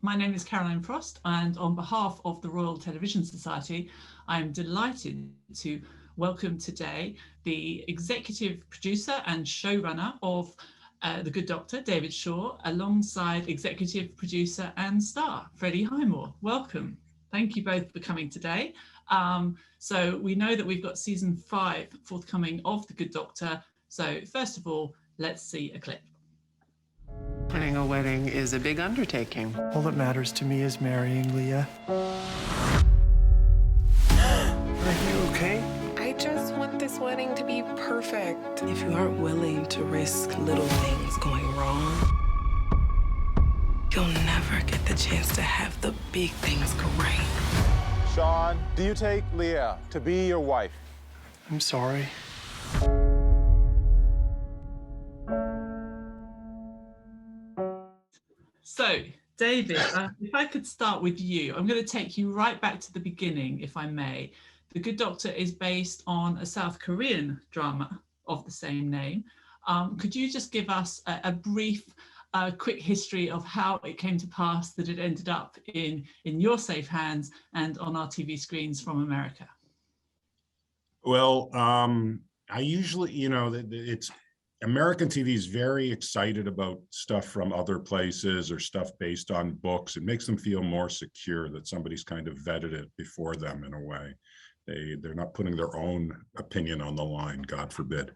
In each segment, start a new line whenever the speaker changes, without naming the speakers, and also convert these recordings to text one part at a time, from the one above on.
My name is Caroline Frost, and on behalf of the Royal Television Society, I am delighted to welcome today the executive producer and showrunner of The Good Doctor, David Shaw, alongside executive producer and star, Freddie Highmore. Welcome. Thank you both for coming today. So we know that we've got season 5 forthcoming of The Good Doctor. So first of all, let's see a clip.
Planning a wedding is a big undertaking.
All that matters to me is marrying Leah. Are you okay?
I just want this wedding to be perfect. If you aren't willing to risk little things going wrong, you'll never get the chance to have the big things go right.
Sean, do you take Leah to be your wife?
I'm sorry.
So, David, if I could start with you, I'm going to take you right back to the beginning, if I may. The Good Doctor is based on a South Korean drama of the same name. Could you just give us a brief, quick history of how it came to pass that it ended up in your safe hands and on our TV screens from America?
Well, I usually, it's American TV is very excited about stuff from other places or stuff based on books. It makes them feel more secure that somebody's kind of vetted it before them in a way. They're not putting their own opinion on the line, God forbid.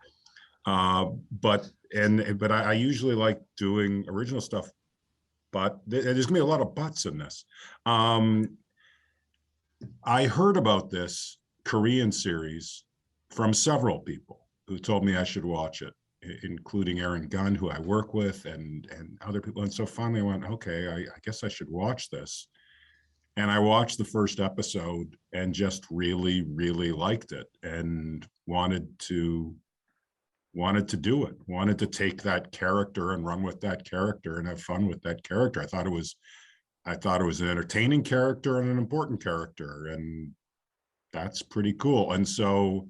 But I usually like doing original stuff, but there's gonna be a lot of buts in this. I heard about this Korean series from several people who told me I should watch it, including Aaron Gunn, who I work with, and other people. And so finally I went, okay, I guess I should watch this. And I watched the first episode and just really, really liked it and wanted to do it, wanted to take that character and run with that character and have fun with that character. I thought it was an entertaining character and an important character, and that's pretty cool. And so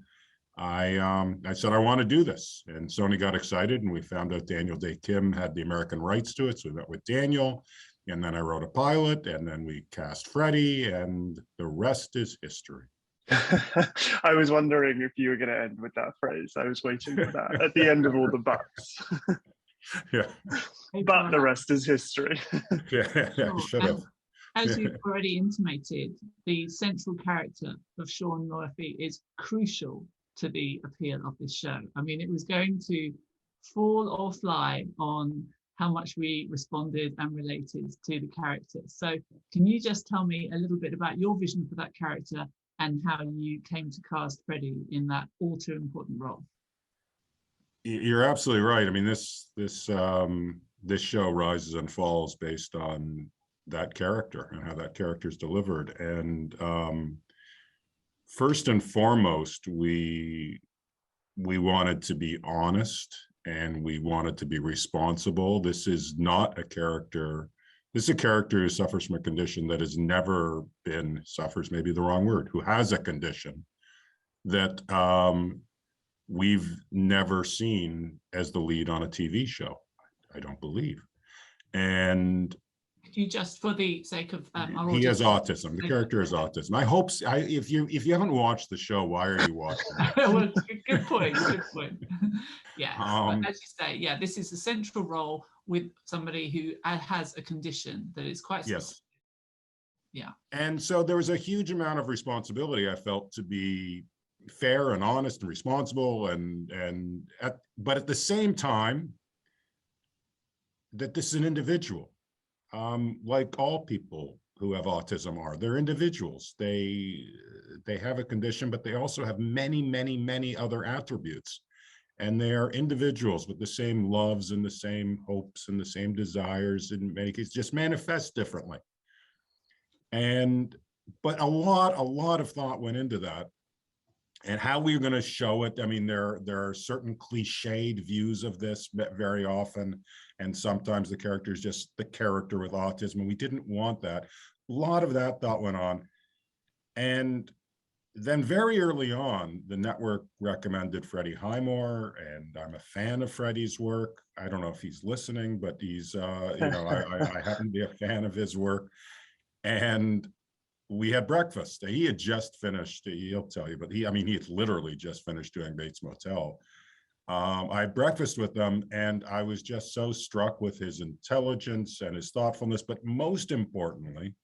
I said, I want to do this. And Sony got excited, and we found out Daniel Day Kim had the American rights to it. So we met with Daniel, and then I wrote a pilot, and then we cast Freddie, and the rest is history.
I was wondering if you were going to end with that phrase. I was waiting for that at the end of all the buts.
Yeah.
But the rest is history.
Yeah, should have.
As you've already intimated, the central character of Sean Murphy is crucial to the appeal of this show. I mean, it was going to fall or fly on how much we responded and related to the character. So can you just tell me a little bit about your vision for that character and how you came to cast Freddie in that all too important role?
You're absolutely right. I mean, this show rises and falls based on that character and how that character is delivered. And first and foremost, we wanted to be honest and we wanted to be responsible. This is not a character. This is a character who suffers from a condition that has never been, suffers maybe the wrong word, who has a condition that we've never seen as the lead on a TV show, I don't believe. And
you just, for the sake of our
he has
audience,
autism. The character has autism. I hope if you haven't watched the show, why are you watching it?
Well, good point. Good point. Yeah, but as you say, yeah, this is a central role with somebody who has a condition that is quite specific.
Yes. Yeah. And so there was a huge amount of responsibility I felt to be fair and honest and responsible, but at the same time, that this is an individual. Like all people who have autism are, they're individuals. They have a condition, but they also have many, many, many other attributes. And they are individuals with the same loves and the same hopes and the same desires, in many cases, just manifest differently. But a lot of thought went into that. And how we were going to show it, I mean, there are certain cliched views of this very often, and sometimes the character is just the character with autism, and we didn't want that. A lot of that thought went on, and then very early on, the network recommended Freddie Highmore, and I'm a fan of Freddie's work. I don't know if he's listening, but he's, I happen to be a fan of his work. And we had breakfast. He had just finished, he'll tell you, but he had literally just finished doing Bates Motel. I had breakfast with him, and I was just so struck with his intelligence and his thoughtfulness, but most importantly,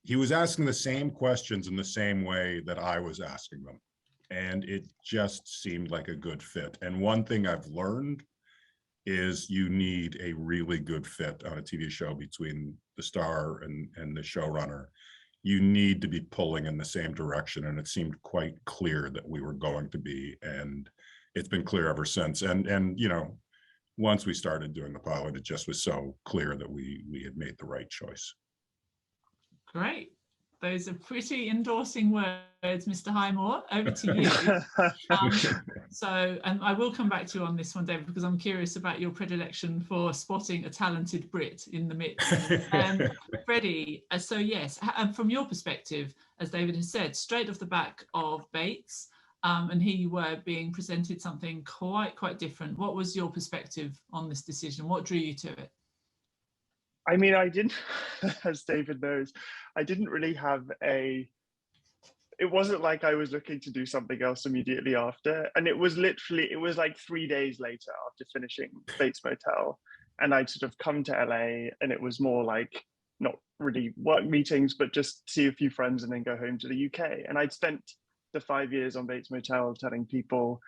he was asking the same questions in the same way that I was asking them. And it just seemed like a good fit. And one thing I've learned is you need a really good fit on a TV show between the star and the showrunner. You need to be pulling in the same direction. And it seemed quite clear that we were going to be, and it's been clear ever since. And once we started doing the pilot, it just was so clear that we had made the right choice.
Great. Those are pretty endorsing words, Mr. Highmore. Over to you. And I will come back to you on this one, David, because I'm curious about your predilection for spotting a talented Brit in the midst. Freddie, so yes, from your perspective, as David has said, straight off the back of Bates, and here you were being presented something quite different. What was your perspective on this decision? What drew you to it?
I mean, I didn't, as David knows, I didn't really have it wasn't like I was looking to do something else immediately after. And it was like 3 days later after finishing Bates Motel. And I'd sort of come to LA, and it was more like not really work meetings, but just see a few friends and then go home to the UK. And I'd spent the 5 years on Bates Motel telling people,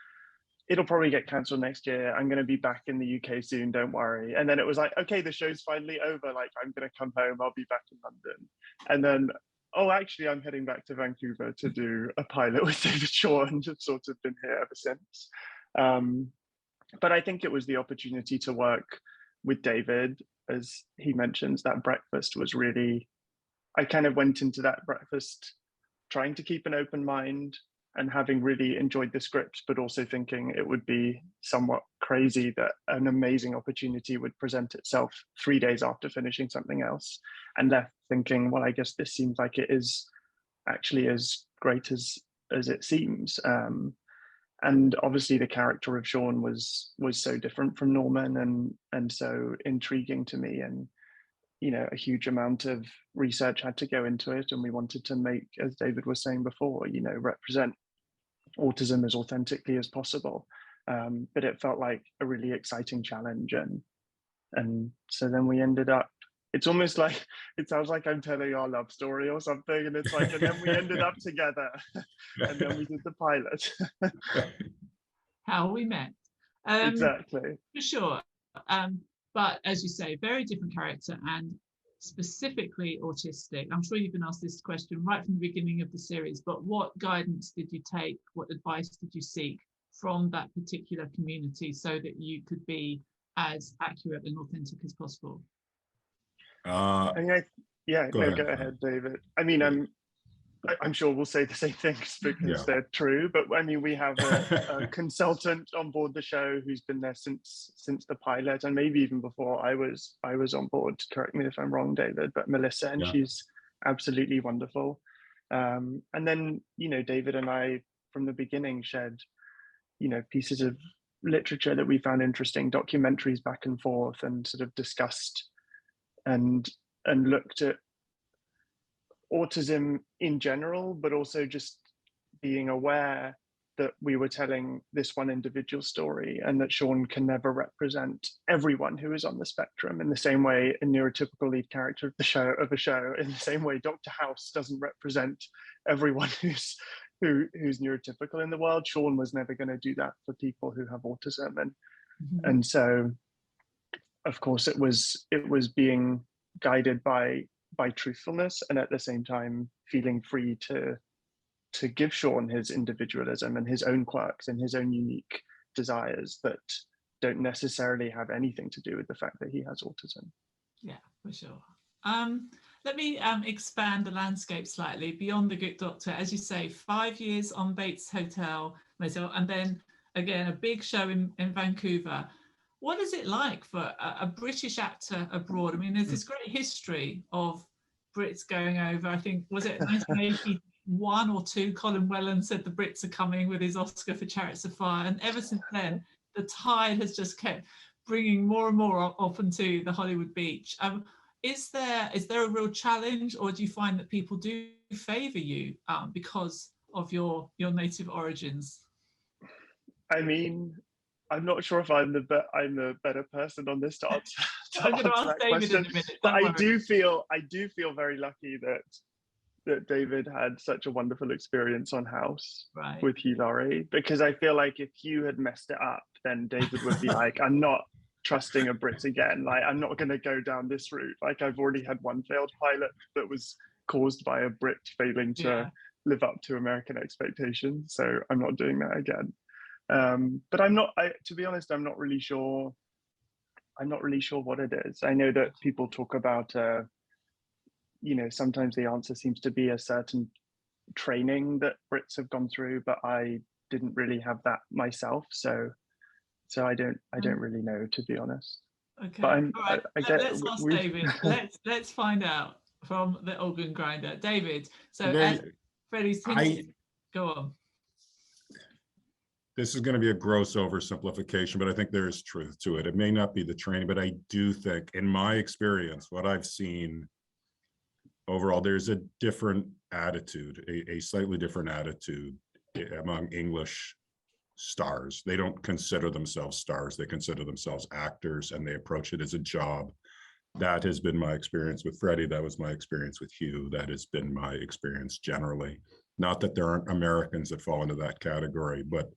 it'll probably get cancelled next year. I'm going to be back in the UK soon. Don't worry. And then it was like, okay, the show's finally over. Like, I'm going to come home. I'll be back in London. And then, oh, actually, I'm heading back to Vancouver to do a pilot with David Shaw, and just sort of been here ever since. But I think it was the opportunity to work with David. As he mentions, that breakfast was really, I kind of went into that breakfast trying to keep an open mind, and having really enjoyed the script, but also thinking it would be somewhat crazy that an amazing opportunity would present itself 3 days after finishing something else, and left thinking, well, I guess this seems like it is actually as great as it seems. And obviously the character of Sean was so different from Norman, and so intriguing to me, and a huge amount of research had to go into it, and we wanted to make, as David was saying before, represent autism as authentically as possible. But it felt like a really exciting challenge, and so then we ended up, it's almost like, it sounds like I'm telling our love story or something, and it's like, and then we ended up together, and then we did the pilot.
How we met.
Exactly.
For sure. But as you say, very different character, and specifically autistic. I'm sure you've been asked this question right from the beginning of the series, but what guidance did you take? What advice did you seek from that particular community so that you could be as accurate and authentic as possible?
Go ahead, David. I mean, I'm sure we'll say the same things because they're true, but I mean, we have a consultant on board the show who's been there since the pilot, and maybe even before I was on board. Correct me if I'm wrong, David, but Melissa, and she's absolutely wonderful. And then, David and I from the beginning shared, pieces of literature that we found interesting, documentaries back and forth, and sort of discussed and looked at autism in general, but also just being aware that we were telling this one individual story, and that Sean can never represent everyone who is on the spectrum. In the same way, a neurotypical lead character of a show, in the same way, Dr. House doesn't represent everyone who's neurotypical in the world. Sean was never going to do that for people who have autism, and so, of course, it was being guided by truthfulness, and at the same time feeling free to give Sean his individualism and his own quirks and his own unique desires that don't necessarily have anything to do with the fact that he has autism.
Yeah, for sure. Let me expand the landscape slightly beyond The Good Doctor. As you say, 5 years on Bates Motel, and then again a big show in Vancouver. What is it like for a British actor abroad? I mean, there's this great history of Brits going over. I think, was it 1980 one or two, Colin Whelan said the Brits are coming with his Oscar for Chariots of Fire. And ever since then, the tide has just kept bringing more and more up onto the Hollywood beach. Is there a real challenge, or do you find that people do favour you because of your native origins?
I mean, I'm not sure if I'm the better person on this to answer,
I'm going to ask
that
David
question.
in a minute.
But
don't
I
worry.
do feel very lucky that David had such a wonderful experience on House
Right.
with Hugh Laurie, because I feel like if Hugh had messed it up, then David would be like, I'm not trusting a Brit again. Like, I'm not going to go down this route. Like, I've already had one failed pilot that was caused by a Brit failing to live up to American expectations. So I'm not doing that again. But to be honest, I'm not really sure what it is. I know that people talk about, sometimes the answer seems to be a certain training that Brits have gone through, but I didn't really have that myself. So I don't really know, to be honest.
Okay.
But
All right. Let's ask
we
David. let's find out from the organ grinder. David. So as Freddie's go on.
This is going to be a gross oversimplification, but I think there is truth to it. It may not be the training, but I do think, in my experience, what I've seen overall, there's a different attitude, a slightly different attitude among English stars. They don't consider themselves stars. They consider themselves actors, and they approach it as a job. That has been my experience with Freddie. That was my experience with Hugh. That has been my experience generally. Not that there aren't Americans that fall into that category, but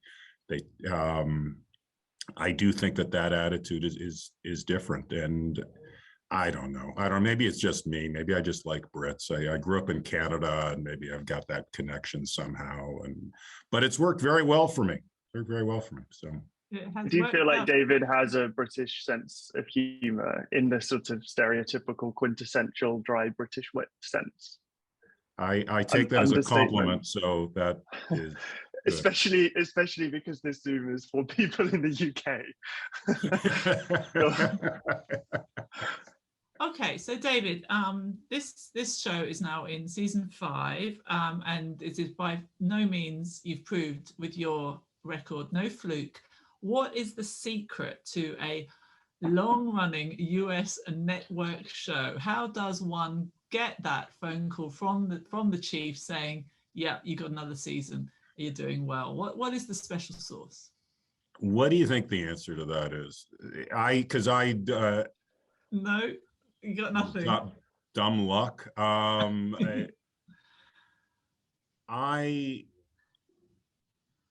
I do think that attitude is different. And I don't know. Maybe it's just me. Maybe I just like Brits. I grew up in Canada, and maybe I've got that connection somehow. But it's worked very well for me. So.
Do you feel like David has a British sense of humour in the sort of stereotypical, quintessential, dry British wit sense?
I take that as a compliment. So that is
especially because this Zoom is for people in the UK.
Okay, so David, this show is now in season 5, and it is by no means, you've proved with your record, no fluke. What is the secret to a long-running US network show? How does one get that phone call from the chief saying, "Yeah, you got another season. You're doing well"? What is the special sauce?
What do you think the answer to that is?
No, you got nothing.
Dumb luck.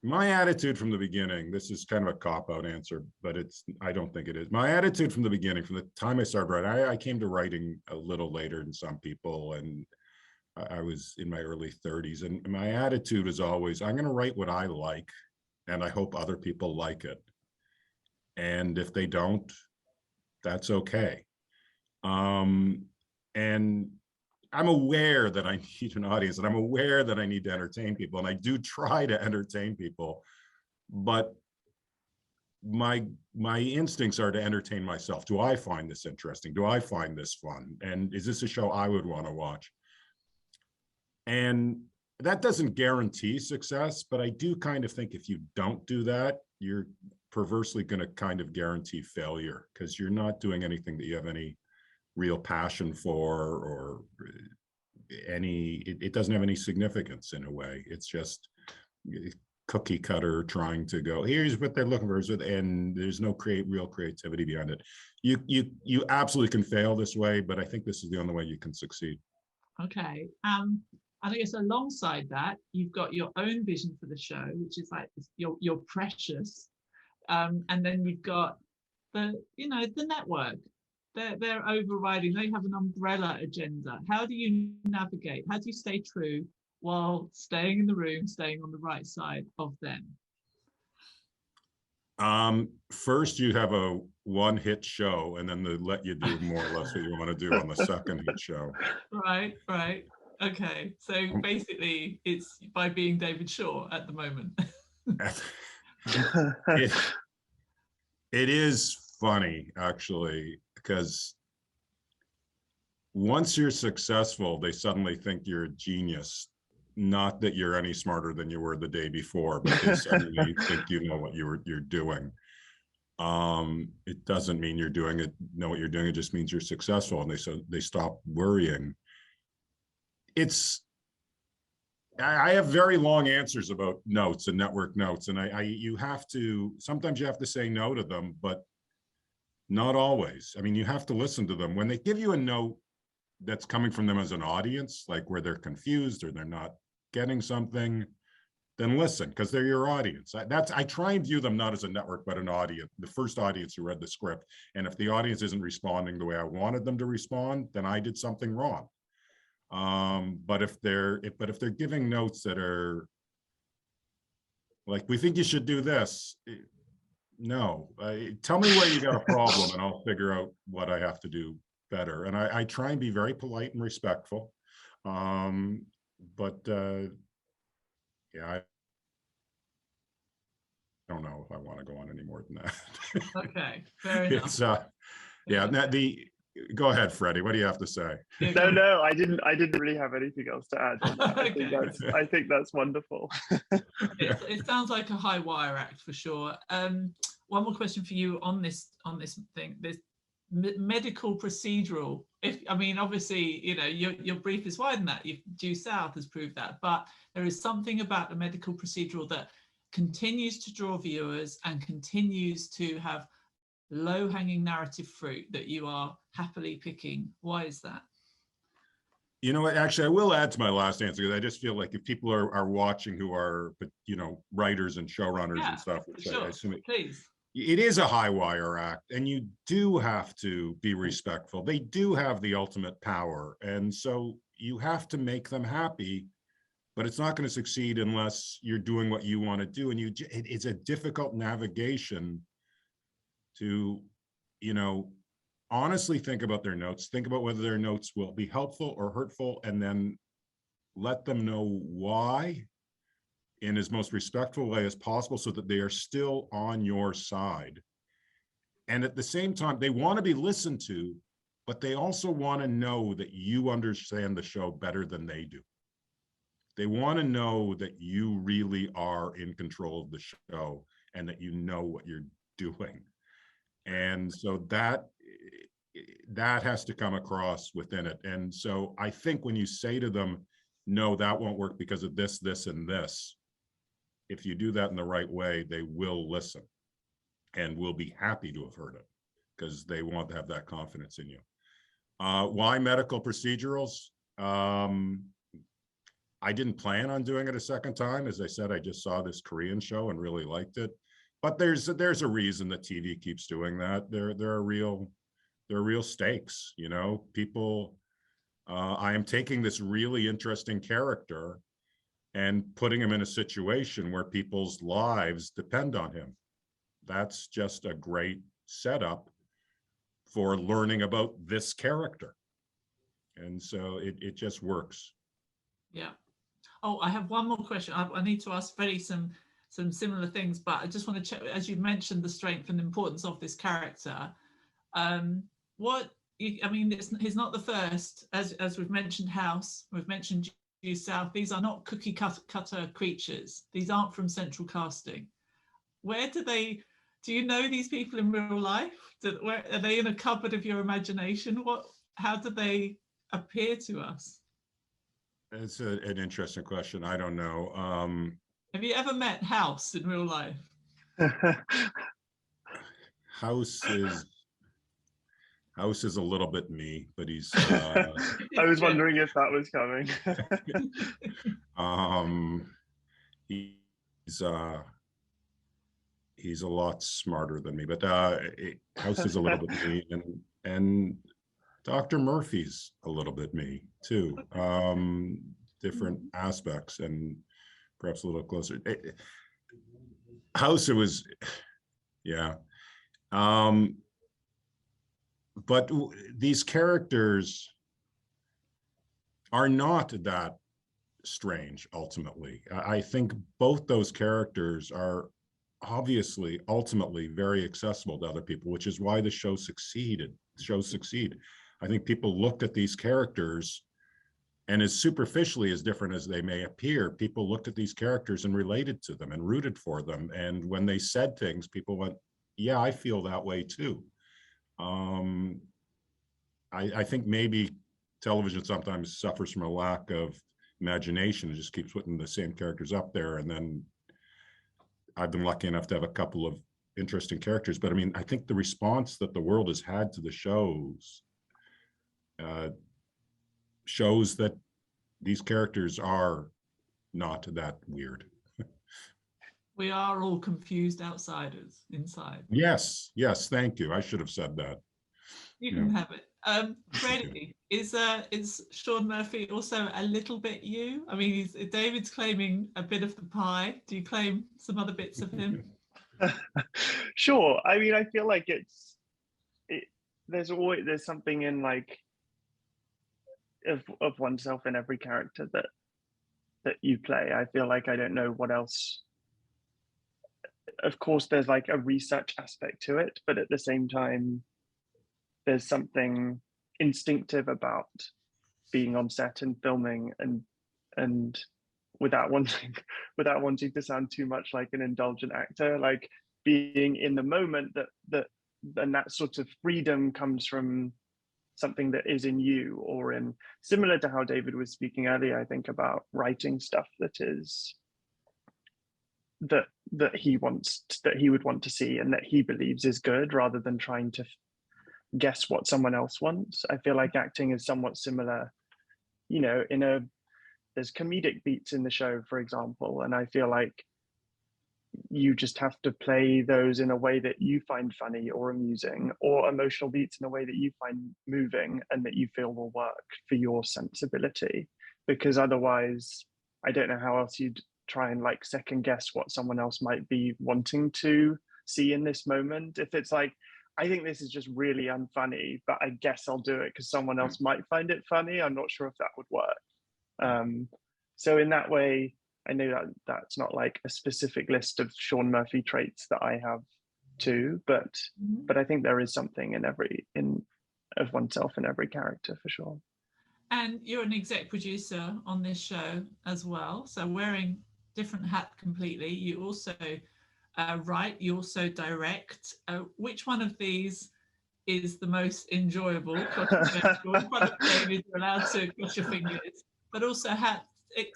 My attitude from the beginning, this is kind of a cop-out answer, but I don't think it is. My attitude from the beginning, from the time I started writing, I came to writing a little later than some people, and I was in my early 30s, and my attitude is always, I'm going to write what I like, and I hope other people like it. And if they don't, that's okay. And I'm aware that I need an audience, and I'm aware that I need to entertain people, and I do try to entertain people, but my instincts are to entertain myself. Do I find this interesting? Do I find this fun? And is this a show I would want to watch? And that doesn't guarantee success, but I do kind of think if you don't do that, you're perversely going to kind of guarantee failure, because you're not doing anything that you have any real passion for, or it doesn't have any significance in a way. It's just cookie cutter trying to go, here's what they're looking for, and there's no real creativity behind it. You absolutely can fail this way, but I think this is the only way you can succeed.
Okay. I guess alongside that, you've got your own vision for the show, which is like you're precious, and then you've got the network. They're overriding. They have an umbrella agenda. How do you navigate? How do you stay true while staying in the room, staying on the right side of them?
First, you have a one-hit show, and then they let you do more or less what you want to do on the second hit show. Right.
Okay. So basically, it's by being David Shaw at the moment.
It is funny, actually, because once you're successful, they suddenly think you're a genius Not that you're any smarter than you were the day before, but they suddenly think you know what you're doing. It doesn't mean you're doing it, know what you're doing. It just means you're successful, and they stop worrying. I have very long answers about notes and network notes, and you have to, sometimes you have to say no to them, but not always. I mean, you have to listen to them. When they give you a note that's coming from them as an audience, like where they're confused or they're not getting something, then listen, because they're your audience. I try and view them not as a network, but an audience, the first audience who read the script. And if the audience isn't responding the way I wanted them to respond, then I did something wrong. But if they're giving notes that are like, we think you should do this, no, tell me where you got a problem and I'll figure out what I have to do better. And I try and be very polite and respectful. But yeah, I don't know if I want to go on any more than that.
Okay, fair enough.
It's yeah, go ahead, Freddie. What do you have to say?
No, I didn't really have anything else to add.
Okay.
I think that's wonderful.
It sounds like a high wire act for sure. One more question for you on this thing, this medical procedural. I mean, obviously, you know, your brief is wide in that. Due South has proved that, but there is something about the medical procedural that continues to draw viewers and continues to have low-hanging narrative fruit that you are happily picking. Why is that?
You know what, actually, I will add to my last answer, because I just feel like if people are watching who are, you know, writers and showrunners and stuff, which
sure.
I assume
Please.
It is a high wire act, and you do have to be respectful. They do have the ultimate power, and so you have to make them happy, but it's not going to succeed unless you're doing what you want to do. And it's a difficult navigation to, you know, honestly think about their notes, think about whether their notes will be helpful or hurtful, and then let them know why in as most respectful way as possible, so that they are still on your side. And at the same time, they want to be listened to, but they also want to know that you understand the show better than they do. They want to know that you really are in control of the show and that you know what you're doing. And so that has to come across within it. And so I think when you say to them, no, that won't work because of this, this, and this, if you do that in the right way, they will listen and will be happy to have heard it, because they want to have that confidence in you. Why medical procedurals? I didn't plan on doing it a second time. As I said, I just saw this Korean show and really liked it. But there's a reason that TV keeps doing that. There are real stakes, you know. People, I am taking this really interesting character and putting him in a situation where people's lives depend on him. That's just a great setup for learning about this character. And so it just works.
Yeah. Oh, I have one more question. I need to ask Freddie some similar things, but I just want to check, as you mentioned the strength and importance of this character. I mean, he's not the first, as we've mentioned House, we've mentioned Due South. These are not cookie cutter creatures. These aren't from central casting. Where do you know these people in real life? Where are they in a cupboard of your imagination? How do they appear to us?
It's an interesting question. I don't know.
Have you ever met House in real life?
House is a little bit me, but he's
I was wondering if that was coming.
He's a lot smarter than me, but House is a little bit me, and Dr. Murphy's a little bit me too. Different aspects and perhaps a little closer. House, it was, yeah. But these characters are not that strange, ultimately. I think both those characters are obviously, ultimately, very accessible to other people, which is why the show succeed. I think people looked at these characters And as superficially as different as they may appear, people looked at these characters and related to them and rooted for them. And when they said things, people went, yeah, I feel that way too. I think maybe television sometimes suffers from a lack of imagination. It just keeps putting the same characters up there. And then I've been lucky enough to have a couple of interesting characters. But I mean, I think the response that the world has had to the shows shows that these characters are not that weird.
We are all confused outsiders inside.
Yes, thank you. I should have said that.
You can have it. Freddie, is Sean Murphy also a little bit you? I mean, David's claiming a bit of the pie. Do you claim some other bits of him?
Sure. I mean, I feel like there's something in like of oneself in every character that you play. I feel like I don't know what else. Of course, there's like a research aspect to it, but at the same time, there's something instinctive about being on set and filming and without wanting to sound too much like an indulgent actor, like being in the moment and that sort of freedom comes from something that is in you, or in similar to how David was speaking earlier, I think, about writing stuff that he would want to see and that he believes is good, rather than trying to guess what someone else wants. I feel like acting is somewhat similar, you know, there's comedic beats in the show, for example, and I feel like you just have to play those in a way that you find funny or amusing, or emotional beats in a way that you find moving and that you feel will work for your sensibility, because otherwise I don't know how else you'd try and like second guess what someone else might be wanting to see in this moment. If it's like, I think this is just really unfunny, but I guess I'll do it because someone else might find it funny, I'm not sure if that would work. So in that way, I know that that's not like a specific list of Sean Murphy traits that I have too, but I think there is something of oneself in every character for sure.
And you're an exec producer on this show as well, so wearing different hat completely. You also write, you also direct. Which one of these is the most enjoyable? In front of David, you're allowed to cross your fingers, but also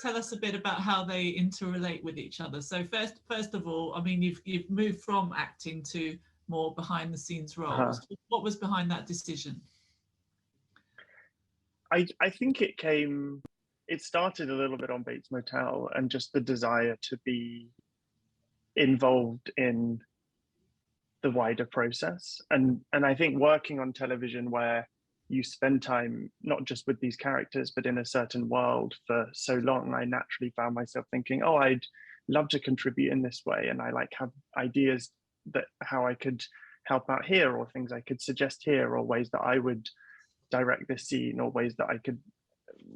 tell us a bit about how they interrelate with each other. So first of all, I mean, you've moved from acting to more behind the scenes roles. What was behind that decision?
I think it started a little bit on Bates Motel and just the desire to be involved in the wider process. And I think working on television where you spend time not just with these characters, but in a certain world for so long, I naturally found myself thinking, oh, I'd love to contribute in this way. And I like have ideas that how I could help out here, or things I could suggest here, or ways that I would direct this scene, or ways that I could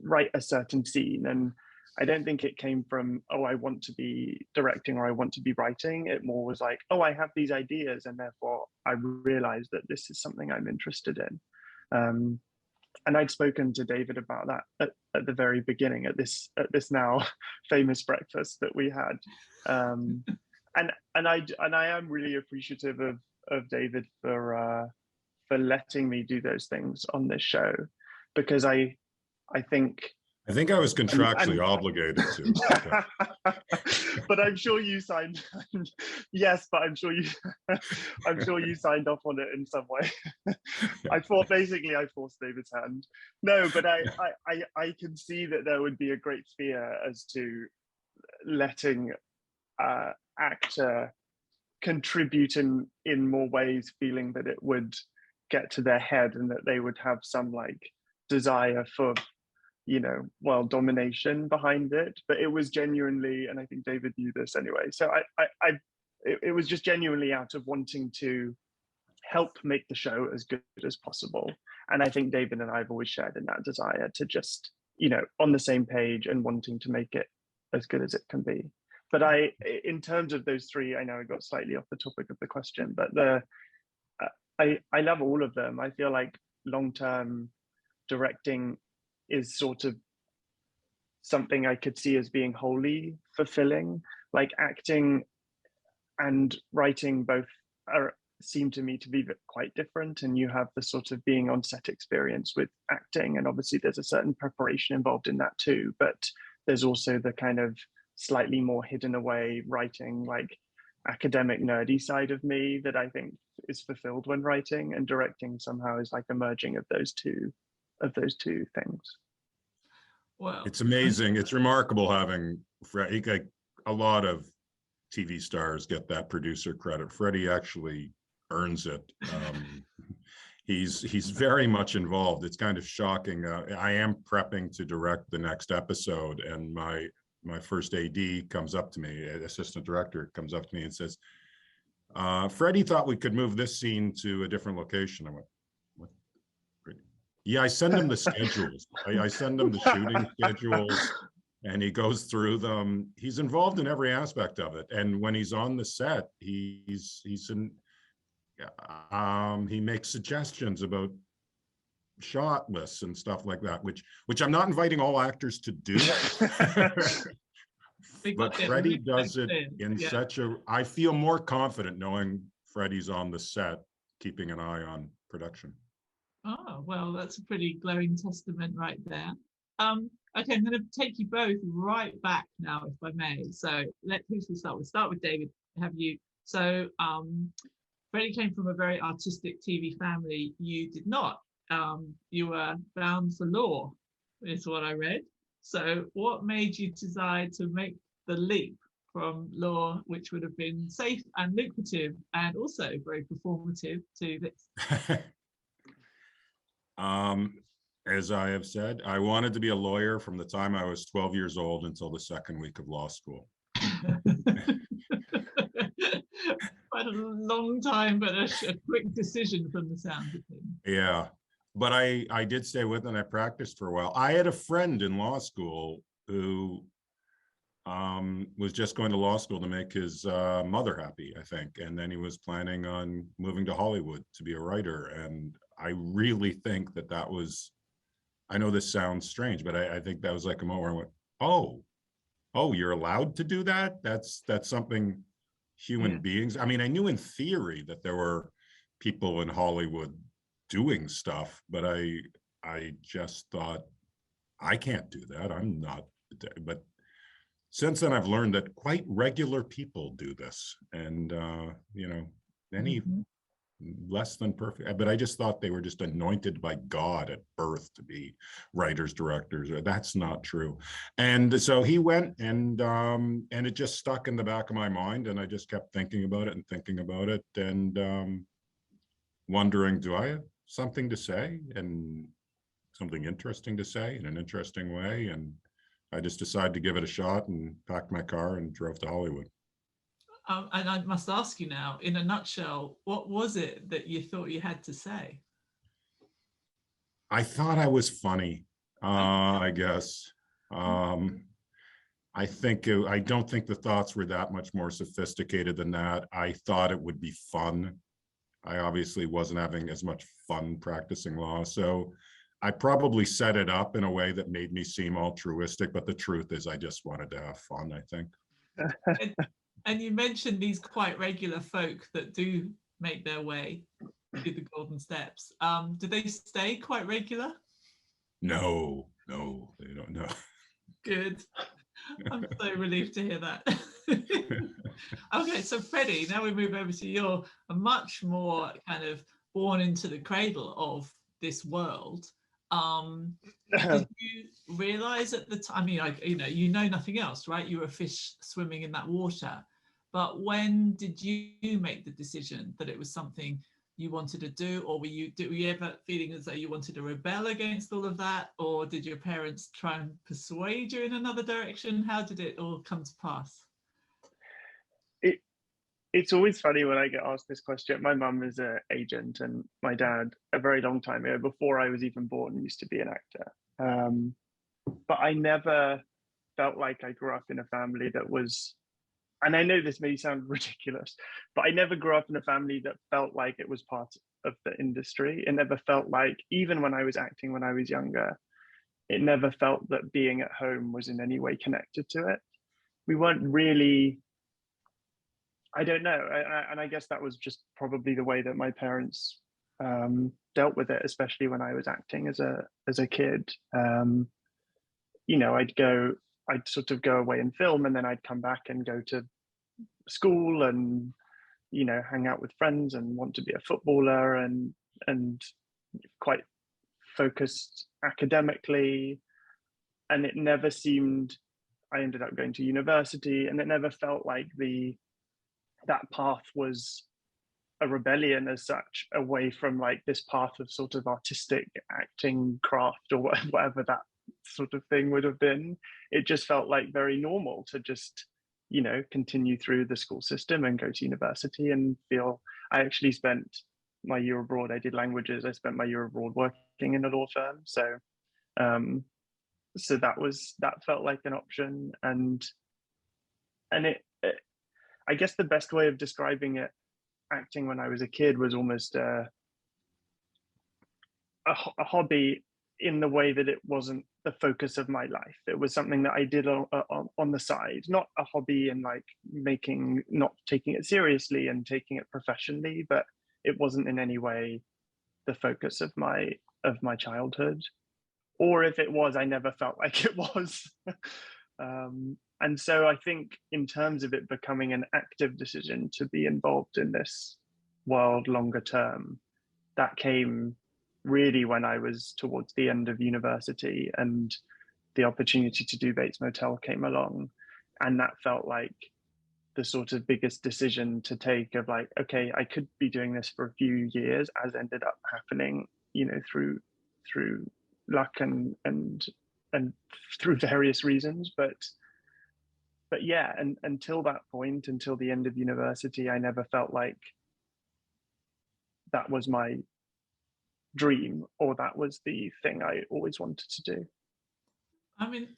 write a certain scene. And I don't think it came from, oh, I want to be directing or I want to be writing. It more was like, oh, I have these ideas, and therefore I realized that this is something I'm interested in. And I'd spoken to David about that at the very beginning, at this now famous breakfast that we had. And I am really appreciative of David for letting me do those things on this show, because I think
I was contractually obligated to.
But I'm sure you signed. Yes, but I'm sure you signed off on it in some way. I forced David's hand. No, but I can see that there would be a great fear as to letting actor contribute in more ways, feeling that it would get to their head and that they would have some like desire for, world domination behind it. But it was genuinely, and I think David knew this anyway, so it was just genuinely out of wanting to help make the show as good as possible. And I think David and I have always shared in that desire to just, on the same page and wanting to make it as good as it can be. But in terms of those three, I know I got slightly off the topic of the question, but I love all of them. I feel like long-term directing is sort of something I could see as being wholly fulfilling. Like acting and writing both seem to me to be quite different, and you have the sort of being on set experience with acting, and obviously there's a certain preparation involved in that too, but there's also the kind of slightly more hidden away writing, like academic nerdy side of me that I think is fulfilled when writing, and directing somehow is like a merging of those two things.
Well,
it's amazing. It's remarkable having like a lot of TV stars get that producer credit. Freddie actually earns it. He's very much involved. It's kind of shocking. I am prepping to direct the next episode, and my first AD comes up to me, assistant director comes up to me and says, Freddie thought we could move this scene to a different location. I went, what? Yeah, I send him the schedules. I send him the shooting schedules, and he goes through them. He's involved in every aspect of it. And when he's on the set, he makes suggestions about shot lists and stuff like that, which I'm not inviting all actors to do. But Freddie does it in such a, I feel more confident knowing Freddie's on the set, keeping an eye on production.
Oh, well, that's a pretty glowing testament right there. Okay, I'm going to take you both right back now, if I may. So who should we start with? Start with David. Have you? So Freddie came from a very artistic TV family. You did not. You were bound for law, is what I read. So what made you decide to make the leap from law, which would have been safe and lucrative and also very performative, to this?
As I have said, I wanted to be a lawyer from the time I was 12 years old until the second week of law school.
Quite a long time, but a quick decision from the sound of things.
Yeah, but I did stay with it, and I practiced for a while. I had a friend in law school who was just going to law school to make his mother happy, I think. And then he was planning on moving to Hollywood to be a writer. And I really think that was, I know this sounds strange, but I think that was like a moment where I went, oh, you're allowed to do that? That's something human beings. I mean, I knew in theory that there were people in Hollywood doing stuff, but I just thought, I can't do that. I'm not, but since then I've learned that quite regular people do this, and many less than perfect, but I just thought they were just anointed by God at birth to be writers, directors. That's not true. And so he went, and it just stuck in the back of my mind, and I just kept thinking about it and wondering, do I have something to say, and something interesting to say in an interesting way? And I just decided to give it a shot and packed my car and drove to Hollywood.
And I must ask you now, in a nutshell, what was it that you thought you had to say?
I thought I was funny, I guess. I don't think the thoughts were that much more sophisticated than that. I thought it would be fun. I obviously wasn't having as much fun practicing law, so I probably set it up in a way that made me seem altruistic, but the truth is I just wanted to have fun, I think.
And you mentioned these quite regular folk that do make their way through the golden steps. Do they stay quite regular?
No, they don't know.
Good. I'm so relieved to hear that. Okay, so Freddie, now we move over to you're a much more kind of born into the cradle of this world. Did you realize at the time, you know nothing else, right? You were a fish swimming in that water. But when did you make the decision that it was something you wanted to do, or were you ever feeling as though you wanted to rebel against all of that, or did your parents try and persuade you in another direction? How did it all come to pass?
It's always funny when I get asked this question. My mum is an agent, and my dad, a very long time ago, before I was even born, used to be an actor. But I never felt like I grew up in a family that was, and I know this may sound ridiculous, but I never grew up in a family that felt like it was part of the industry. It never felt like, even when I was acting when I was younger, it never felt that being at home was in any way connected to it. We weren't really, I don't know, and I guess that was just probably the way that my parents dealt with it, especially when I was acting as a kid. You know, I'd sort of go away and film, and then I'd come back and go to school and, you know, hang out with friends and want to be a footballer and quite focused academically. And it never seemed, I ended up going to university, and it never felt like that path was a rebellion as such, away from like this path of sort of artistic acting craft or whatever that sort of thing would have been. It just felt like very normal to just, you know, continue through the school system and go to university and feel. I actually spent my year abroad. I did languages. I spent my year abroad working in a law firm. So so that felt like an option. And it I guess the best way of describing it, acting when I was a kid, was almost a hobby, in the way that it wasn't the focus of my life. It was something that I did on the side, not a hobby and like not taking it seriously and taking it professionally, but it wasn't in any way the focus of my childhood. Or if it was, I never felt like it was. And so I think in terms of it becoming an active decision to be involved in this world longer term, that came really when I was towards the end of university, and the opportunity to do Bates Motel came along. And that felt like the sort of biggest decision to take, of like, okay, I could be doing this for a few years, as ended up happening, you know, through luck and through various reasons. But yeah, and until that point, until the end of university, I never felt like that was my dream, or that was the thing I always wanted to do.
I mean,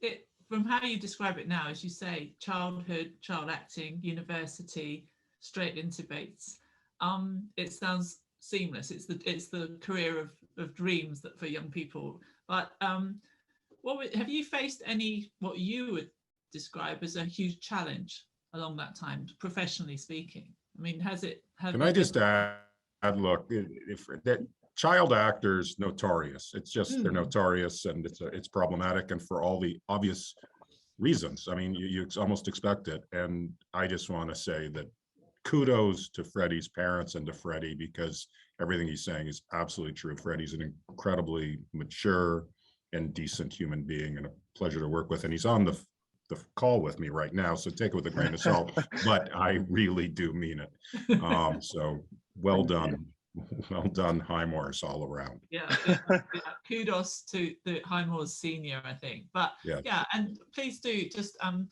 from how you describe it now, as you say, childhood, child acting, university, straight into Bates, it sounds seamless. It's the career of dreams that for young people. But have you faced any, what you would describe as a huge challenge along that time, professionally speaking? I mean, can
I just add, look, if that child actors, notorious. It's just they're notorious, and it's problematic, and for all the obvious reasons. I mean, you almost expect it. And I just want to say that kudos to Freddie's parents and to Freddie, because everything he's saying is absolutely true. Freddie's an incredibly mature and decent human being, and a pleasure to work with. And he's on the call with me right now, so take it with a grain of salt, but I really do mean it. So well done. Well done, Highmores, all around.
Yeah, kudos to the Highmores senior, I think. But yeah, and please do just I'm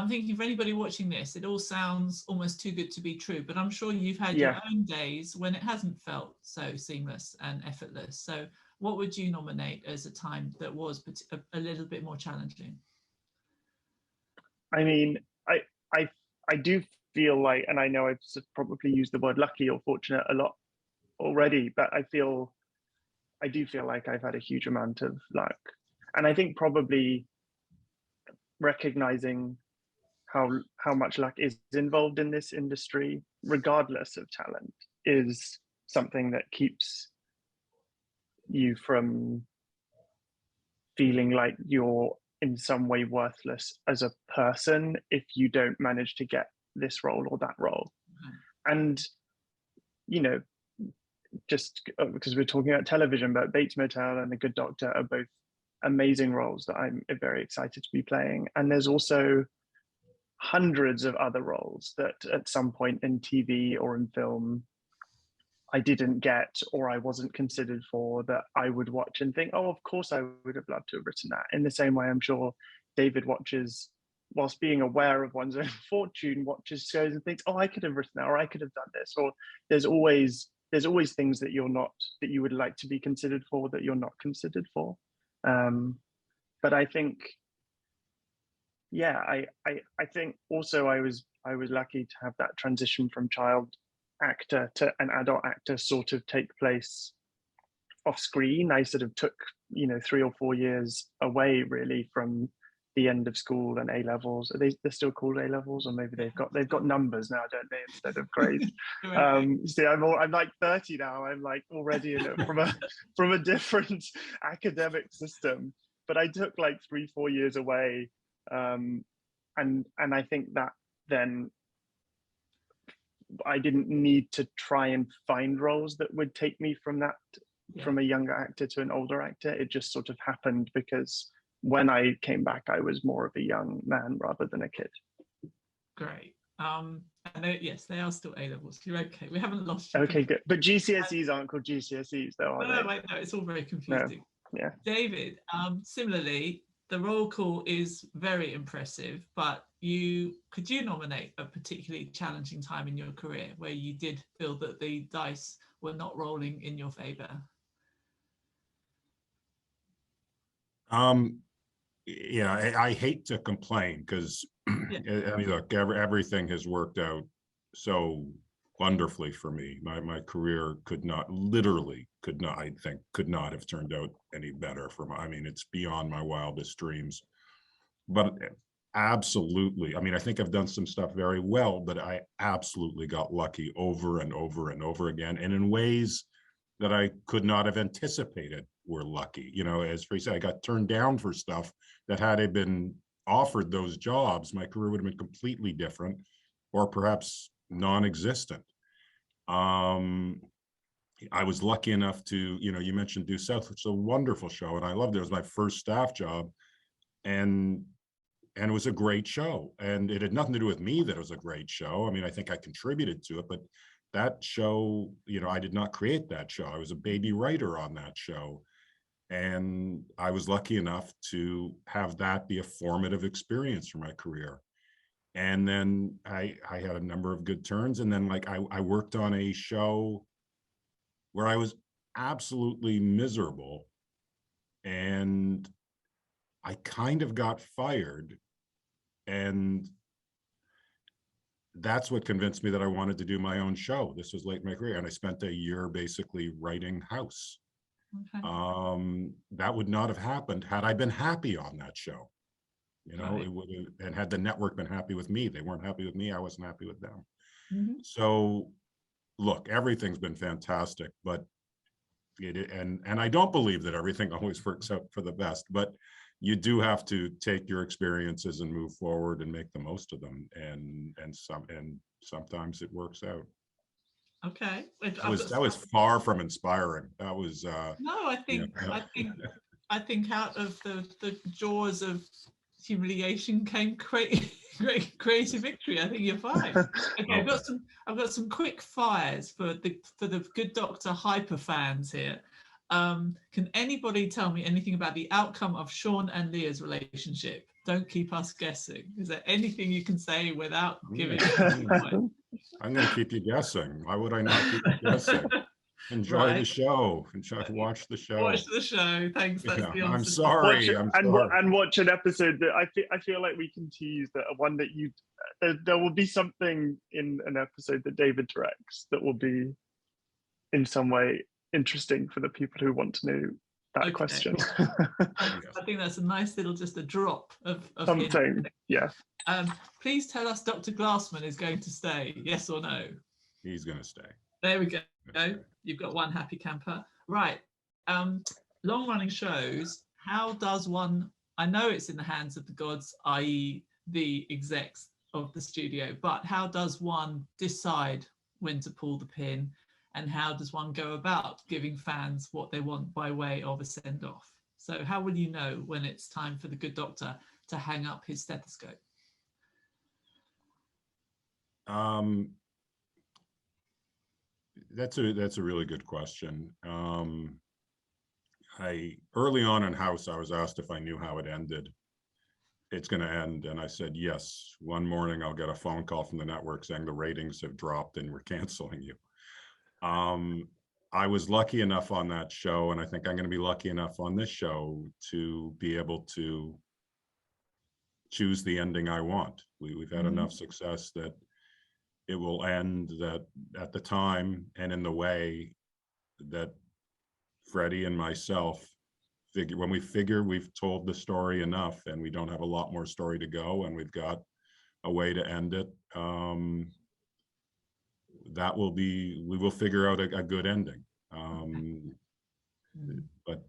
thinking, for anybody watching this, it all sounds almost too good to be true, but I'm sure you've had your own days when it hasn't felt so seamless and effortless. So what would you nominate as a time that was a little bit more challenging?
I mean, I do feel like, and I know I've probably used the word lucky or fortunate a lot already, but I do feel like I've had a huge amount of luck. And I think probably recognizing how much luck is involved in this industry, regardless of talent, is something that keeps you from feeling like you're in some way worthless as a person if you don't manage to get this role or that role. And, you know, just because we're talking about television, but Bates Motel and The Good Doctor are both amazing roles that I'm very excited to be playing. And there's also hundreds of other roles that at some point in TV or in film I didn't get, or I wasn't considered for, that I would watch and think, oh, of course I would have loved to have written that. In the same way, I'm sure David watches, whilst being aware of one's own fortune, watches shows and thinks, oh, I could have written that, or I could have done this. Or there's always things that that you would like to be considered for that you're not considered for. But I think, yeah, I think also I was lucky to have that transition from child actor to an adult actor sort of take place off screen. I sort of took, 3 or 4 years away really from the end of school and A levels. They're still called A levels, or maybe they've got numbers now, don't they, instead of grades? See, I'm like 30 now. I'm like already in it from a different academic system. But I took like 3-4 years away, and I think that then I didn't need to try and find roles that would take me from that, from a younger actor to an older actor. It just sort of happened because when I came back, I was more of a young man rather than a kid.
Great. And yes, they are still A levels. You're okay. We haven't lost you.
Okay, good. But GCSEs aren't called GCSEs, though, are they?
Wait, no, it's all very confusing.
No. Yeah.
David, similarly, the roll call is very impressive, but could you nominate a particularly challenging time in your career where you did feel that the dice were not rolling in your favor?
Yeah, I hate to complain because I mean, look, everything has worked out so wonderfully for me. My career could not have turned out any better I mean, it's beyond my wildest dreams. But absolutely, I mean, I think I've done some stuff very well, but I absolutely got lucky over and over and over again, and in ways that I could not have anticipated were lucky. As Freddie said, I got turned down for stuff that had I been offered those jobs, my career would have been completely different, or perhaps non-existent. I was lucky enough to, you mentioned Due South, which is a wonderful show, and I loved it. It was my first staff job, and it was a great show. And it had nothing to do with me that it was a great show. I mean, I think I contributed to it, but that show, I did not create that show. I was a baby writer on that show. And I was lucky enough to have that be a formative experience for my career. And then I had a number of good turns. And then I worked on a show where I was absolutely miserable. And I kind of got fired. And that's what convinced me that I wanted to do my own show. This was late in my career. And I spent a year basically writing House. Okay. That would not have happened had I been happy on that show. Right. It would have, and had the network been happy with me. They weren't happy with me. I wasn't happy with them. Mm-hmm. So look, everything's been fantastic, but and I don't believe that everything always works out for the best, but you do have to take your experiences and move forward and make the most of them. And sometimes it works out.
Okay.
That was far from inspiring. That was
no, I think out of the jaws of humiliation came great creative victory. I think you're fine. Okay, I've got some quick fires for the Good Doctor hyper fans here. Can anybody tell me anything about the outcome of Sean and Leah's relationship? Don't keep us guessing. Is there anything you can say without giving away?
I'm going to keep you guessing. Why would I not keep you guessing? Enjoy the show. Watch the show.
Watch the show. Thanks. That's the answer.
I'm sorry.
And watch an episode that I feel like we can tease, that one that there will be something in an episode that David directs that will be in some way interesting for the people who want to know that question.
I think that's a nice little, just a drop of
something. Hint. Yeah.
Please tell us Dr. Glassman is going to stay, yes or no?
He's going to stay.
There we go. You've got one happy camper. Right. Long-running shows, how does one, I know it's in the hands of the gods, i.e. the execs of the studio, but how does one decide when to pull the pin? And how does one go about giving fans what they want by way of a send-off? So how will you know when it's time for the Good Doctor to hang up his stethoscope?
That's a really good question. Early on in House, I was asked if I knew how it ended. It's going to end, and I said yes. One morning, I'll get a phone call from the network saying the ratings have dropped and we're canceling you. I was lucky enough on that show, and I think I'm going to be lucky enough on this show to be able to choose the ending I want. We've had enough success that it will end that at the time and in the way that Freddie and myself when we figure we've told the story enough and we don't have a lot more story to go and we've got a way to end it, we will figure out a good ending. But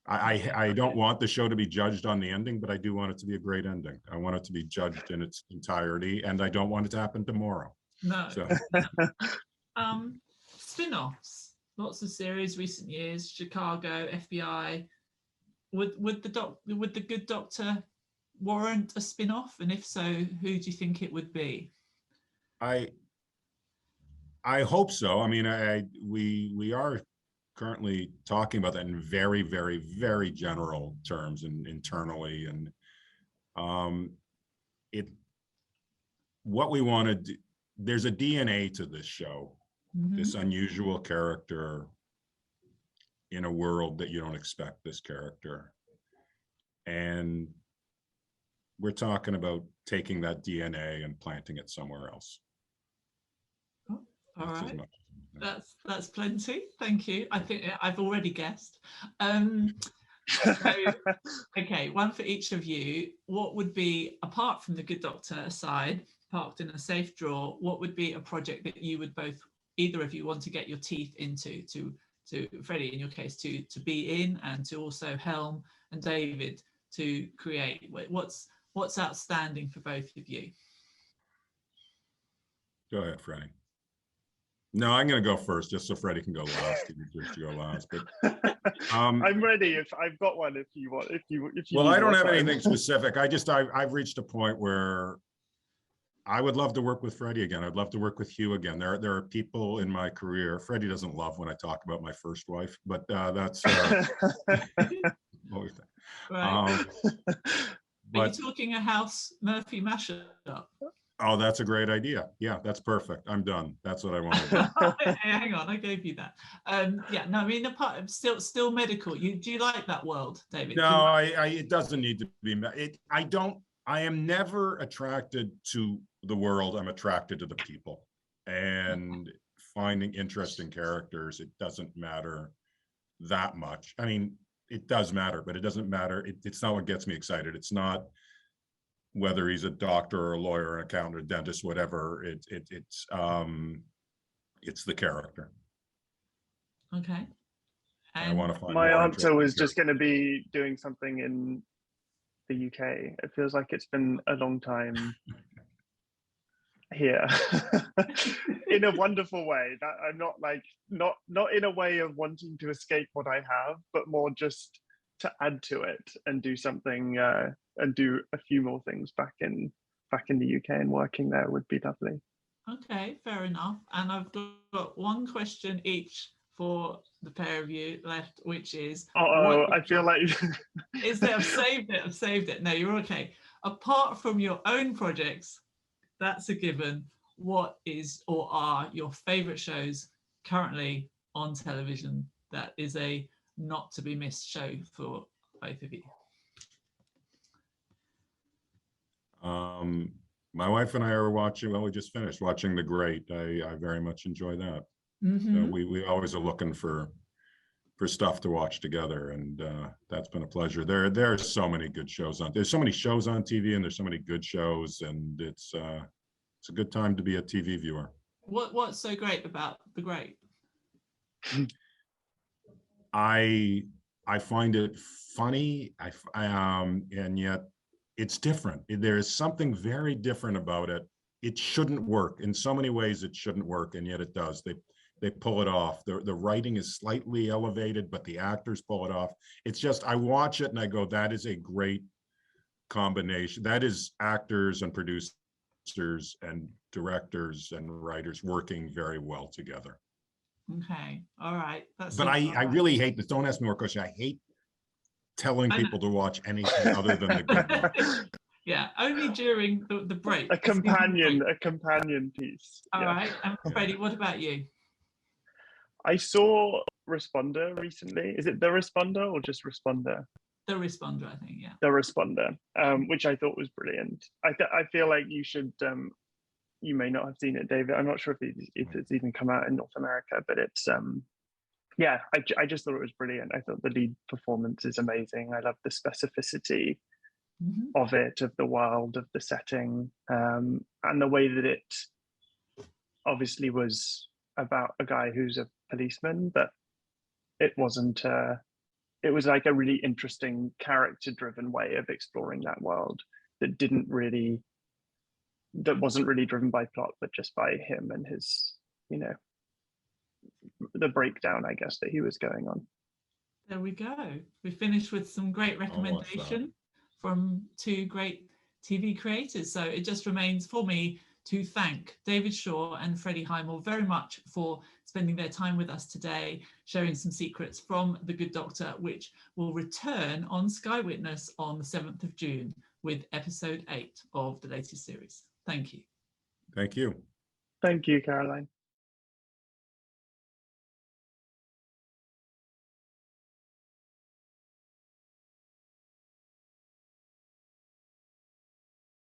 I don't want the show to be judged on the ending, but I do want it to be a great ending. I want it to be judged in its entirety, and I don't want it to happen tomorrow.
No.
So.
Spin-offs, lots of series, recent years, Chicago, FBI. Would the Good Doctor warrant a spin-off? And if so, who do you think it would be?
I hope so. I mean, we are currently talking about that in very, very, very general terms and internally, and what we wanted. There's a DNA to this show, this unusual character in a world that you don't expect this character, and we're talking about taking that DNA and planting it somewhere else.
All right, that's plenty. Thank you. I think I've already guessed. So, okay, one for each of you. What would be, apart from the Good Doctor aside, parked in a safe drawer, what would be a project that you would either of you want to get your teeth into, to Freddie in your case, to be in, and to also helm, and David to create? What's outstanding for both of you?
Go ahead, Freddie. No, I'm going to go first, just so Freddie can go last. He deserves to go last. But
I'm ready. If I've got one, if you want, if you.
Well, I don't have anything specific. I've reached a point where I would love to work with Freddie again. I'd love to work with Hugh again. There are people in my career. Freddie doesn't love when I talk about my first wife, but that's.
Right. Are you talking a House Murphy mashup?
Oh, that's a great idea. Yeah, that's perfect. I'm done. That's what I want to do.
Hang on, I gave you that. Yeah, no, I mean, apart still medical. Do you like that world, David?
No, it doesn't need to be. I am never attracted to the world. I'm attracted to the people and finding interesting characters. It doesn't matter that much. I mean, it does matter, but it doesn't matter. It's not what gets me excited. It's not whether he's a doctor or a lawyer, an accountant, a dentist, whatever. It's the character.
Okay. And
I want to find.
My answer was just going to be doing something in the UK. It feels like it's been a long time here, in a wonderful way. That I'm not in a way of wanting to escape what I have, but more just to add to it and do something and do a few more things back in the UK, and working there would be lovely.
Okay, fair enough. And I've got one question each for the pair of you left, which is,
I feel like
is that I've saved it. No, you're okay. Apart from your own projects, that's a given. What is or are your favorite shows currently on television that is a not to be missed show for both of you?
My wife and I are watching, well, we just finished watching The Great. I very much enjoy that.
Mm-hmm.
So we always are looking for stuff to watch together, and that's been a pleasure. There are so many good shows on. There's so many shows on TV, and there's so many good shows, and it's a good time to be a TV viewer.
What's so great about The Great?
I find it funny, and yet it's different. There is something very different about it. It shouldn't work. In so many ways, it shouldn't work, and yet it does. They pull it off. The writing is slightly elevated, but the actors pull it off. It's just, I watch it and I go, that is a great combination. That is actors and producers and directors and writers working very well together.
Okay, all right.
But I really hate this. Don't ask me more questions. I hate telling people to watch anything other than The Good Doctor.
Yeah, only during the break.
A companion piece.
All right. And Freddie, what about you?
I saw Responder recently. Is it The Responder or just Responder?
The Responder, I think, yeah.
The Responder, which I thought was brilliant. I feel like you should, you may not have seen it, David. I'm not sure if it's even come out in North America, but it's yeah, I just thought it was brilliant. I thought the lead performance is amazing. I love the specificity of it, of the world, of the setting, and the way that it obviously was about a guy who's a policeman, but it wasn't. It was like a really interesting character-driven way of exploring that world that wasn't really driven by plot, but just by him and his, the breakdown, I guess, that he was going on.
There we go. We finished with some great recommendation from two great TV creators. So it just remains for me to thank David Shaw and Freddie Highmore very much for spending their time with us today, sharing some secrets from The Good Doctor, which will return on Sky Witness on the 7th of June with episode 8 of the latest series. Thank you.
Thank you.
Thank you, Caroline.